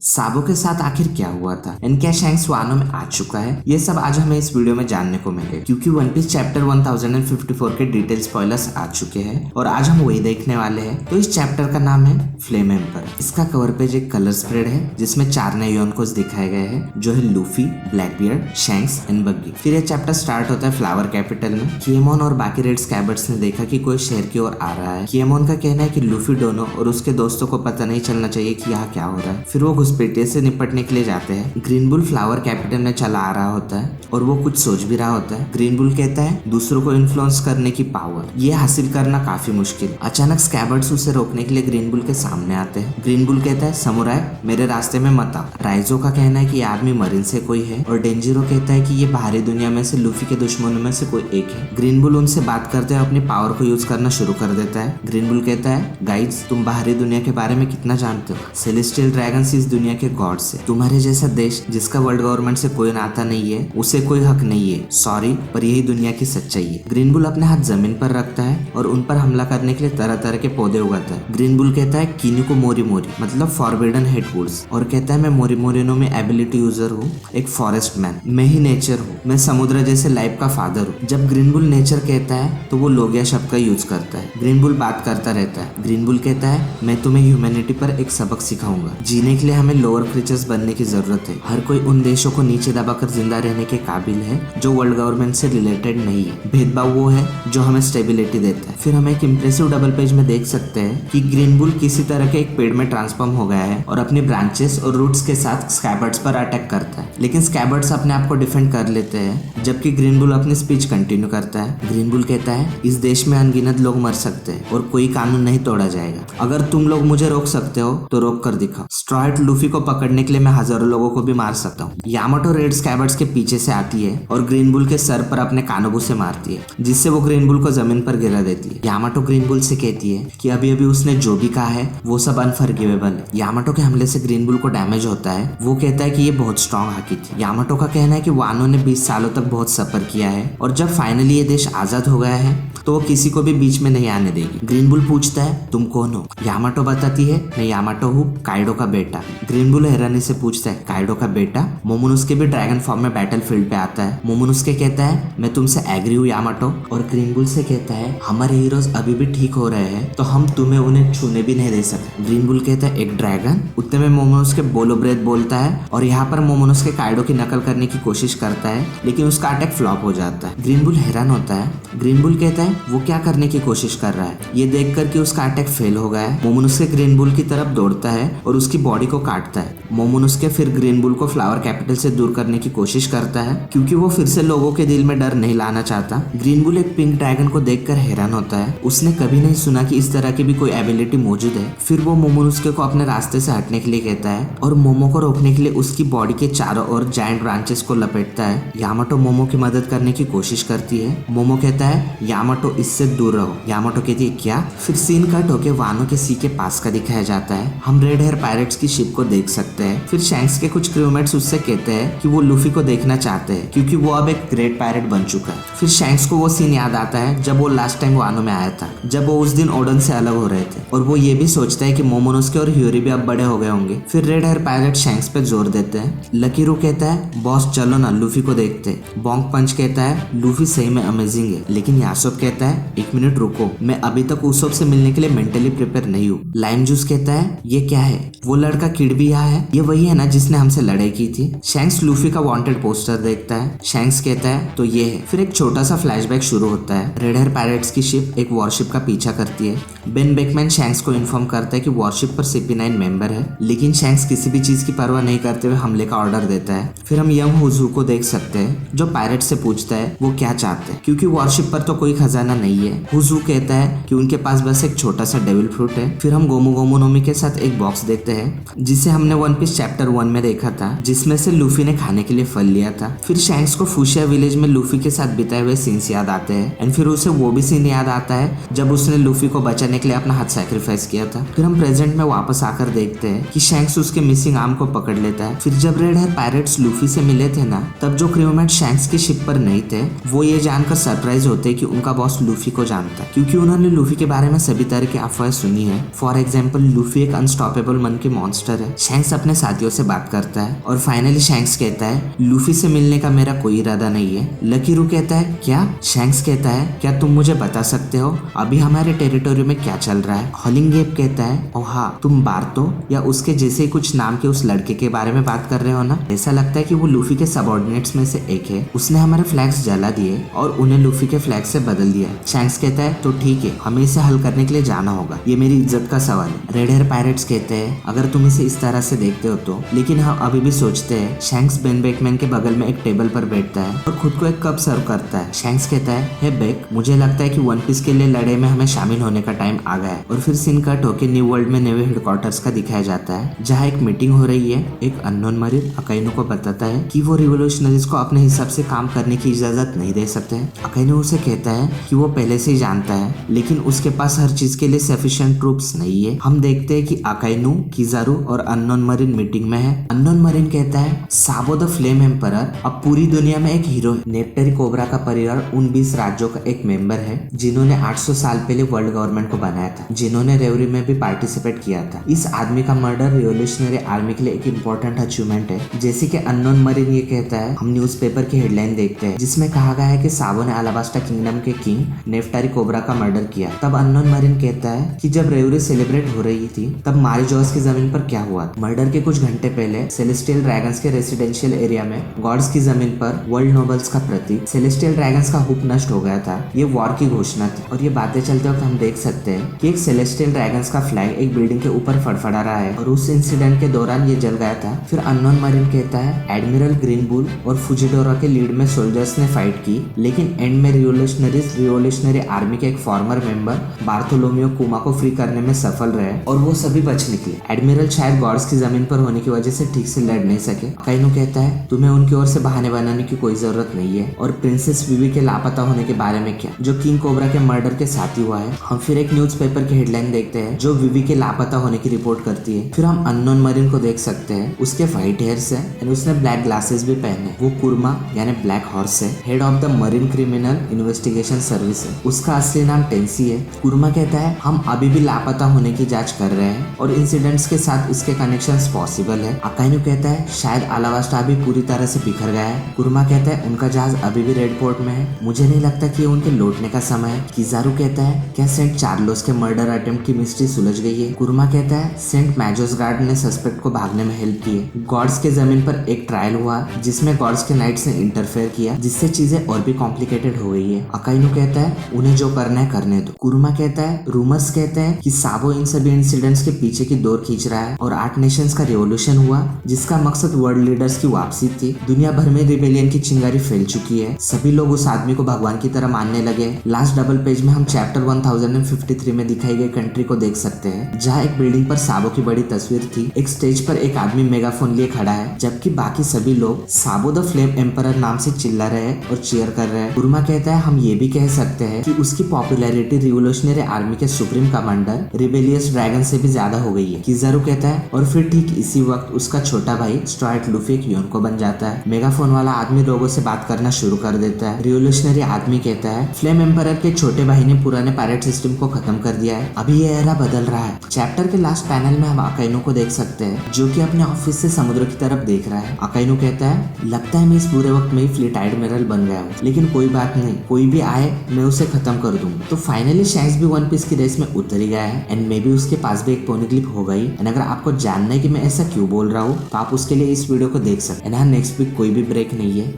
साबो के साथ आखिर क्या हुआ था एंड क्या शैंक्स वानो में आ चुका है, ये सब आज हमें इस वीडियो में जानने को मिले क्योंकि वन पीस चैप्टर 1054 के डिटेल स्पॉयलर्स आ चुके हैं और आज हम वही देखने वाले हैं। तो इस चैप्टर का नाम है फ्लेम एम्पर। इसका कवर पेज एक कलर स्प्रेड है जिसमें 4 नए योनकोस दिखाए गए हैं जो है लूफी, ब्लैकबियर्ड, शैंक्स एंड बग्गी। फिर ये चैप्टर स्टार्ट होता है फ्लावर कैपिटल में। किएमोन और बाकी रेड स्कैबर्ड्स ने देखा कि कोई शहर की ओर आ रहा है। किएमोन का कहना है कि लूफी, डोनो और उसके दोस्तों को पता नहीं चलना चाहिए कि यहाँ क्या हो रहा है। फिर वो घुसपैठिए से निपटने के लिए जाते हैं। ग्रीन बुल फ्लावर कैपिटल में चला आ रहा होता है और वो कुछ सोच भी रहा होता है। ग्रीन बुल कहता है दूसरों को इन्फ्लुएंस करने की पावर, ये हासिल करना काफी मुश्किल। अचानक स्कैबर्ड्स उसे रोकने के लिए ग्रीन बुल के सामने आते हैं। ग्रीन बुल कहता है समुराई मेरे रास्ते में मत आओ। राइजो का कहना है कि ये आदमी मरीन से कोई है और डेंजिरो कहता है कि ये बाहरी दुनिया में से लूफी के दुश्मनों में से कोई एक है। ग्रीन बुल उनसे बात करते हुए अपनी पावर को यूज करना शुरू कर देता है। ग्रीन बुल कहता है गाइड्स, तुम बाहरी दुनिया के बारे में कितना जानते हो? सेलेस्टियल ड्रैगन्स इस दुनिया के गॉड्स है। तुम्हारे जैसा देश जिसका वर्ल्ड गवर्नमेंट से कोई नाता नहीं है उसे कोई हक नहीं है। सॉरी, पर यही दुनिया की सच्चाई है। ग्रीन बुल अपने हाथ जमीन पर रखता है और उन पर हमला करने के लिए तरह तरह के पौधे उगाता है। ग्रीन बुल कहता है किनी को मोरी मोरी मतलब फॉरबिडन हेड वुड्स और कहता है मैं मोरी मोरिनो में एबिलिटी यूजर हूँ, एक फॉरेस्ट मैन, मैं ही नेचर हूँ, मैं समुद्र जैसे लाइफ का फादर हूँ। जब ग्रीन बुल नेचर कहता है तो वो लोगिया शब्द का यूज करता है। ग्रीन बुल बात करता रहता है। ग्रीन बुल कहता है मैं तुम्हें ह्यूमैनिटी पर एक सबक सिखाऊंगा। जीने के लिए हमें लोअर क्रीचर्स बनने की जरूरत है। हर कोई उन देशों को नीचे दबाकर जिंदा रहने के काबिल है जो वर्ल्ड गवर्नमेंट से रिलेटेड नहीं है। भेदभाव वो है जो हमें स्टेबिलिटी देता है। फिर हम एक इम्प्रेसिव डबल पेज में देख सकते हैं कि ग्रीन बुल किसी तरह के एक पेड़ में ट्रांसफॉर्म हो गया है और अपनी ब्रांचेस और रूट्स के साथ स्कैबर्ड्स पर अटैक करता है, लेकिन स्कैबर्ड्स अपने आप को डिफेंड कर लेते हैं। जबकि ग्रीन बुल अपनी स्पीच कंटिन्यू करता है। ग्रीन बुल कहता है इस देश में अनगिनत लोग मर सकते हैं और कोई कानून नहीं तोड़ा जाएगा। अगर तुम लोग मुझे रोक सकते हो तो रोक कर दिखाओ। स्ट्रॉयड लूफी को पकड़ने के लिए मैं हजारों लोगों को भी मार सकता हूँ। यामाटो रेड स्कैबर्ड्स के पीछे से आती है और ग्रीन बुल के सर पर अपने कानोबू से मारती है जिससे वो ग्रीन बुल को जमीन पर गिरा देती है। यामाटो ग्रीन बुल से कहती है कि अभी अभी उसने जो भी कहा है वो सब अनफॉरगिवेबल है। यामाटो के हमले से ग्रीन बुल को डैमेज होता है। वो कहता है कि ये बहुत स्ट्रॉन्ग हाकी थी। यामाटो का कहना है कि वानो ने 20 सालों तक बहुत सफर किया है और जब फाइनली ये देश आजाद हो गया है तो वो किसी को भी बीच में नहीं आने देगी। ग्रीन बुल पूछता है तुम कौन हो? यामाटो बताती है मैं यामाटो हूँ, काइडो का बेटा। ग्रीन बुल हैरानी से पूछता है काइडो का बेटा? मोमोनोसुके भी ड्रैगन फॉर्म में बैटल फील्ड पे आता है। मोमोनोसुके कहता है मैं तुमसे एग्री हूँ यामाटो, और ग्रीन बुल से कहता है हमारे हीरोज अभी भी ठीक हो रहे हैं तो हम तुम्हें उन्हें छूने भी नहीं दे सकते। ग्रीन बुल कहता है एक ड्रैगन? उतने में मोमोनोसुके बोलो ब्रेथ बोलता है और यहाँ पर मोमोनोसुके काइडो की नकल करने की कोशिश करता है लेकिन उसका अटैक फ्लॉप हो जाता है। ग्रीन बुल हैरान होता है। ग्रीन बुल कहता है वो क्या करने की कोशिश कर रहा है? ये देख कर कि उसका अटैक फेल हो गया है, मोमोनोसुके ग्रीन बुल की तरफ दौड़ता है और उसकी बॉडी को काटता है। मोमोनोसुके फिर ग्रीन बुल को फ्लावर कैपिटल से दूर करने की कोशिश करता है क्योंकि वो फिर से लोगों के दिल में डर नहीं लाना चाहता। ग्रीन बुल एक पिंक ड्रैगन को देखकर हैरान होता है। उसने कभी नहीं सुना कि इस तरह की भी कोई एबिलिटी मौजूद है। फिर वो मोमोनोसुके को अपने रास्ते से हटने के लिए कहता है और मोमो को रोकने के लिए उसकी बॉडी के चारों ओर जायंट ब्रांचेस को लपेटता है। यामाटो मोमो की मदद करने की कोशिश करती है। मोमो कहता है यामाटो इससे दूर रहो। यामाटो कहती है क्या? फिर सीन कट होके वानो के सी के पास का दिखाया जाता है। हम रेड हेयर पायरेट्स की शिप को देख सकते हैं। फिर शैंक्स के कुछ क्रूमेट्स उससे कहते हैं कि वो लूफी को देखना चाहते हैं क्योंकि वो अब एक ग्रेट पायरेट बन चुका है। फिर शैंक्स को वो सीन याद आता है जब वो लास्ट टाइम वानो में आया था, जब वो उस दिन ओडन से अलग हो रहे थे, और वो ये भी सोचता है कि मोमोनोसुके और ह्यूरी भी अब बड़े हो गए होंगे। फिर रेड हेयर पायरेट शैंक्स पे जोर देते हैं। लकी रू कहता है बॉस चलो ना लूफी को देखते। बॉन्ग पंच कहता है लूफी सही में अमेजिंग है, लेकिन यासोप कहता है एक मिनट रुको, मैं अभी तक उसोप से मिलने के लिए मेंटली प्रिपेयर नहीं हूँ। लाइम जूस कहता है ये क्या है? वो लड़का किड भी यहाँ है? ये वही है ना जिसने हमसे लड़ाई की थी? शैंक्स लूफी का वांटेड पोस्टर देखता है। शैंक्स कहता है तो ये है। फिर एक छोटा सा फ्लैशबैक शुरू होता है। रेड हेयर पायरेट्स की शिप एक वॉरशिप का पीछा करती है। बेन बेकमैन शैंक्स को इन्फॉर्म करता है कि वॉरशिप पर CP9 मेंबर है, लेकिन शैंक्स किसी भी चीज की परवाह नहीं करते हुए हमले का ऑर्डर देता है। फिर हम यंग हुजू को देख सकते हैं जो पायरेट से पूछता है वो क्या चाहते हैं क्योंकि वॉरशिप पर तो कोई खजाना नहीं है। हुजू कहता है कि उनके पास बस एक छोटा सा डेविल फ्रूट है। फिर हम गोमू गोमू नोमी के साथ एक बॉक्स देखते हैं जिसे हमने वन पीस चैप्टर 1 में देखा था, जिसमें से लूफी ने खाने के लिए फल लिया था। फिर शैंक्स को फुशिया विलेज में लूफी के साथ बिताए हुए सीन्स याद आते हैं एंड फिर उसे वो भी सीन याद आता है जब उसने लूफी को बचाने के लिए अपना हाथ सैक्रिफाइस किया था। फिर हम प्रेजेंट में वापस आकर देखते हैं कि शैंक्स उसके मिसिंग आर्म को पकड़ लेता है। फिर जब रेड हेयर पायरेट्स लूफी से मिले थे ना, तब जो क्रूमेट शैंक्स की शिप पर नहीं थे वो ये जानकर सरप्राइज होते कि उनका बॉस लूफी को जानता है क्योंकि उन्होंने लूफी के बारे में सभी तरह की अफवाहें सुनी है। फॉर एग्जाम्पल लूफी एक अनस्टॉपेबल मन के मॉन्स्टर है है। शैंक्स अपने साथियों से बात करता है और फाइनली शैंक्स कहता है लूफी से मिलने का मेरा कोई इरादा नहीं है। लकी रू कहता है क्या? शैंक्स कहता है क्या तुम मुझे बता सकते हो अभी हमारे टेरिटोरी में क्या चल रहा है? हॉलिंगेप कहता है ओ हाँ, तुम बार्तो या उसके जैसे कुछ नाम के उस लड़के के बारे में बात कर रहे हो ना? ऐसा लगता है कि वो लूफी के सबऑर्डिनेट्स में से एक है। उसने हमारे फ्लैग्स जला दिए और उन्हें लूफी के फ्लैग से बदल दिया। शैंक्स कहता है तो ठीक है, हमें इसे हल करने के लिए जाना होगा, ये मेरी इज्जत का सवाल है। रेड हेयर पायरेट्स कहते हैं अगर तुम इसे इस तरह से देखते हो तो, लेकिन हम अभी भी सोचते हैं। शैंक्स बेन बेकमैन के बगल में एक टेबल पर बैठता है और खुद को एक कप सर्व करता है। शैंक्स कहता है हे बेक, मुझे लगता है कि वन पीस के लिए लड़ाई में हमें शामिल होने का टाइम आ गया है। और फिर सीन कट होकर न्यू वर्ल्ड में नेवी हेडक्वार्टर्स का दिखाया जाता है जहाँ एक मीटिंग हो रही है। एक अननोन मरीन अकाइनो को बताता है कि वो रिवोल्यूशनरीज को अपने हिसाब से काम करने की इजाजत नहीं दे सकते। अकाइनो उसे कहता है कि वो पहले से ही जानता है, लेकिन उसके पास हर चीज के लिए सफिशिएंट ट्रूप्स नहीं है। हम देखते हैं कि अकाइनो, किजारू और अननोन मरीन मीटिंग में है। अननोन मरीन कहता है साबो द फ्लेम एम्परर अब पूरी दुनिया में एक हीरो है। नेप्टेरी कोबरा का परिवार उन 20 राज्यों का एक मेंबर है जिन्होंने 800 साल पहले वर्ल्ड गवर्नमेंट को बनाया था, जिन्होंने रेवरी में भी पार्टिसिपेट किया था। इस आदमी का मर्डर रिवोल्यूशनरी आर्मी के लिए एक इम्पोर्टेंट अचीवमेंट है। जैसे कि अननोन मरीन ये कहता है, हम न्यूज़पेपर की हेडलाइन देखते हैं जिसमें कहा गया है कि साबो ने अलाबास्टा किंगडम के किंग नेफ्टारी कोबरा का मर्डर किया। तब अननोन मरीन कहता है कि जब रेवरी सेलिब्रेट हो रही थी तब मारिजोस की जमीन पर क्या हुआ? मर्डर के कुछ घंटे पहले सेलेस्टियल ड्रैगन्स के रेसिडेंशियल एरिया में गॉड्स की जमीन पर वर्ल्ड नोबल्स का प्रतीक सेलेस्टियल ड्रैगन्स का हुप नष्ट हो गया था। ये वॉर की घोषणा थी। और ये बातें चलते वक्त हम देख सकते हैं कि एक सेलेस्टियल ड्रैगन्स का फ्लैग एक बिल्डिंग के ऊपर फड़फड़ा रहा है और उस इंसिडेंट के दौरान ये जल गया था। फिर अननोन मरीन कहता है एडमिरल ग्रीन बुल और फुजिडोरा के लीड में सोल्जर्स ने फाइट की, लेकिन एंड में रिवोल्यूशनरी आर्मी के एक फॉर्मर मेंबर बार्थोलोमियो कुमा को फ्री करने में सफल रहे और वो सभी बच निकले। एडमिरल शायद गॉड्स की जमीन पर होने की वजह से ठीक से लड़ नहीं सके। अकाइनो कहता है तुम्हें उनकी ओर से बहाने बनाने की कोई जरूरत नहीं है। और प्रिंसेस विवी के लापता होने के बारे में क्या, जो किंग कोबरा के मर्डर के साथ ही हुआ है। हम फिर एक न्यूज़पेपर की हेडलाइन देखते हैं जो विवी के लापता होने की रिपोर्ट करती है। फिर हम अननोन मरीन को देख सकते हैं, उसके व्हाइट हेयर्स है और उसने ब्लैक ग्लासेस भी पहने। वो कुर्मा यानी ब्लैक हॉर्स है, head of the marine criminal investigation service है। उसका असली नाम टेंसी है। कुर्मा कहता है हम अभी भी लापता होने की जांच कर रहे हैं और इंसिडेंट्स के साथ इसके कनेक्शंस पॉसिबल है। अकाइनो कहता है शायद अलाबास्टा अभी पूरी तरह से बिखर गया है। कुर्मा कहता है उनका जहाज अभी भी रेड पोर्ट में है, मुझे नहीं लगता कि उनके लौटने का समय है। किजारू कहता है क्या सेंट चार्लोस के मर्डर अटेम्प्ट की मिस्ट्री सुलझ गई है? कुर्मा कहता है सेंट मैजोस गार्ड ने सस्पेक्ट को भागने में हेल्प की है। गॉड्स के जमीन पर एक ट्रायल हुआ जिसमें गॉड्स के नाइट्स ने इंटरफेयर किया, जिससे चीजें और भी कॉम्प्लिकेटेड हो गई है। अकाइनो कहता है उन्हें जो करना है करने दो। कुर्मा कहता है रूमर्स कहते हैं कि साबो इन सभी इंसिडेंट्स के पीछे की दौर खींच रहा है और 8 नेशंस का रिवॉल्यूशन हुआ जिसका मकसद वर्ल्ड लीडर्स की वापसी थी। दुनिया भर में रिबेलियन की चिंगारी फैल चुकी है, सभी लोग उस आदमी को भगवान की तरह मानने लगे। लास्ट डबल पेज में हम चैप्टर 1053 में दिखाई गई कंट्री को देख सकते हैं जहाँ एक बिल्डिंग पर साबो की बड़ी तस्वीर थी। एक स्टेज पर एक आदमी मेगाफोन लिए खड़ा है जबकि बाकी सभी लोग साबो द फ्लेम एम्परर नाम से चिल्ला रहे हैं और चीयर कर रहे हैं। कुर्मा कहता है हम ये भी कह सकते हैं कि उसकी पॉपुलैरिटी रिवोल्यूशनरी आर्मी के सुप्रीम कमांडर रिबेलियस ड्रैगन से भी ज्यादा हो गई है। किजारू कहता है और फिर ठीक इसी वक्त उसका छोटा भाई स्ट्राइट लूफी एक यून को बन जाता है। मेगाफोन वाला आदमी लोगों से बात करना शुरू कर देता है। रिवोल्यूशनरी आदमी कहता है फ्लेम एम्परर के छोटे भाई ने पुराने पायरेट सिस्टम को खत्म कर दिया है, अभी ये एरा बदल रहा है। चैप्टर के लास्ट पैनल में हम अकाइनो को देख सकते हैं जो कि अपने ऑफिस से समुद्र की तरफ देख रहा है। अकाइनो कहता है लगता है मैं इस बुरे वक्त में ही फ्लीट एडमिरल बन गया हूँ, लेकिन कोई बात नहीं, कोई भी आए मैं उसे खत्म कर दूंगा। तो फाइनली शैंक्स भी वन पीस की रेस में उतर ही गया है एंड मे बी उसके पास भी एक पोनीग्लिप हो गई। एंड अगर आपको जानना है कि मैं ऐसा क्यों बोल रहा हूँ तो आप उसके लिए इस वीडियो को देख सकते हैं। नेक्स्ट वीक कोई भी ब्रेक नहीं है।